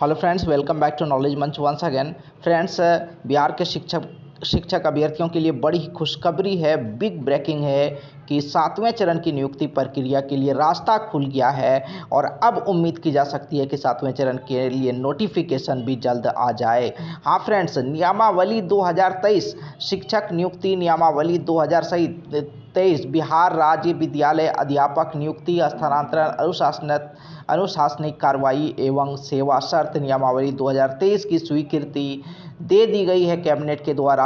Hello friends, welcome back to knowledge Manch once again. Friends, Bihar के शिक्षक अभ्यर्थियों के लिए बड़ी खुशखबरी है, बिग ब्रेकिंग है कि 7वें चरण की नियुक्ति प्रक्रिया के लिए रास्ता खुल गया है और अब उम्मीद की जा सकती है कि 7वें चरण के लिए नोटिफिकेशन भी जल्द आ जाए। हाँ फ्रेंड्स, नियमावली 2023 शिक्षक नियुक्ति नियमावली 2023 बिहार राज्य विद्यालय अध्यापक नियुक्ति स्थानांतरण अनुशासनिक कार्रवाई एवं सेवा शर्त नियमावली 2023 की स्वीकृति दे दी गई है कैबिनेट के द्वारा।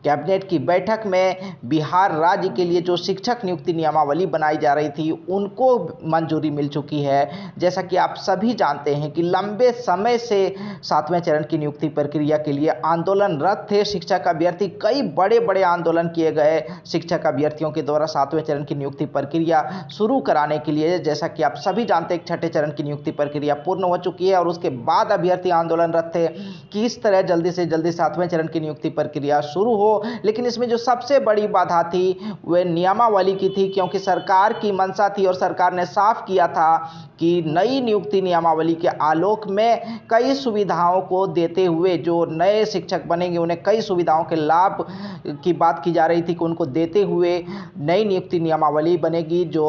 कैबिनेट की बैठक में बिहार राज्य के लिए जो शिक्षक नियुक्ति नियमावली बनाई जा रही थी उनको मंजूरी मिल चुकी है। जैसा कि आप सभी जानते हैं कि लंबे समय से 7वें चरण की नियुक्ति प्रक्रिया के लिए आंदोलनरत थे शिक्षक अभ्यर्थी। कई बड़े बड़े आंदोलन किए गए शिक्षक अभ्यर्थियों के द्वारा 7वें चरण की नियुक्ति प्रक्रिया शुरू कराने के लिए। जैसा कि आप सभी जानते हैं, 6ठे चरण की नियुक्ति प्रक्रिया पूर्ण हो चुकी है और उसके बाद अभ्यर्थी आंदोलनरत थे कि इस तरह जल्दी से जल्दी 7वें चरण की नियुक्ति प्रक्रिया शुरू हो। लेकिन इसमें जो सबसे बड़ी बाधा थी वह नियमावली की थी, क्योंकि सरकार की मंशा थी और सरकार ने साफ किया था कि नई नियुक्ति नियमावली के आलोक में कई सुविधाओं को देते हुए जो नए शिक्षक बनेंगे उन्हें कई सुविधाओं के लाभ की बात की जा रही थी कि उनको देते हुए नई नियुक्ति नियमावली बनेगी जो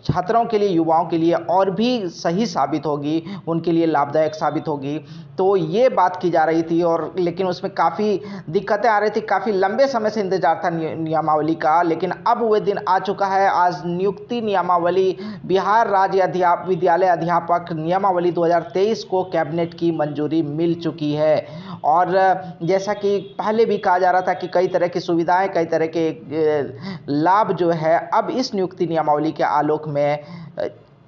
छात्रों के लिए, युवाओं के लिए और भी सही साबित होगी, उनके लिए लाभदायक साबित होगी। तो ये बात की जा रही थी और लेकिन उसमें काफ़ी दिक्कतें आ रही थी, काफ़ी लंबे समय से इंतजार था नियमावली का। लेकिन अब वह दिन आ चुका है। आज नियुक्ति नियमावली बिहार राज्य विद्यालय अध्यापक नियमावली 2023 को कैबिनेट की मंजूरी मिल चुकी है। और जैसा कि पहले भी कहा जा रहा था कि कई तरह की सुविधाएं, कई तरह के लाभ जो है अब इस नियुक्ति नियमावली के आलोक में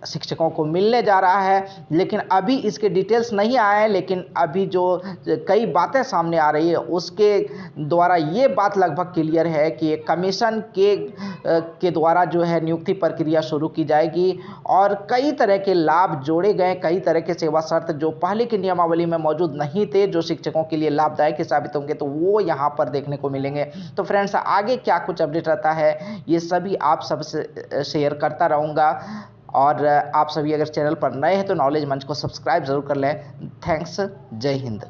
शिक्षकों को मिलने जा रहा है। लेकिन अभी इसके डिटेल्स नहीं आए हैं, लेकिन अभी जो कई बातें सामने आ रही है उसके द्वारा ये बात लगभग क्लियर है कि एक कमीशन के द्वारा जो है नियुक्ति प्रक्रिया शुरू की जाएगी और कई तरह के लाभ जोड़े गए, कई तरह के सेवा शर्त जो पहले की नियमावली में मौजूद नहीं थे, जो शिक्षकों के लिए लाभदायक साबित होंगे, तो वो यहाँ पर देखने को मिलेंगे। तो फ्रेंड्स, आगे क्या कुछ अपडेट रहता है ये सभी आप सबसे शेयर करता रहूँगा। और आप सभी अगर चैनल पर नए हैं तो नॉलेज मंच को सब्सक्राइब जरूर कर लें। थैंक्स, जय हिंद।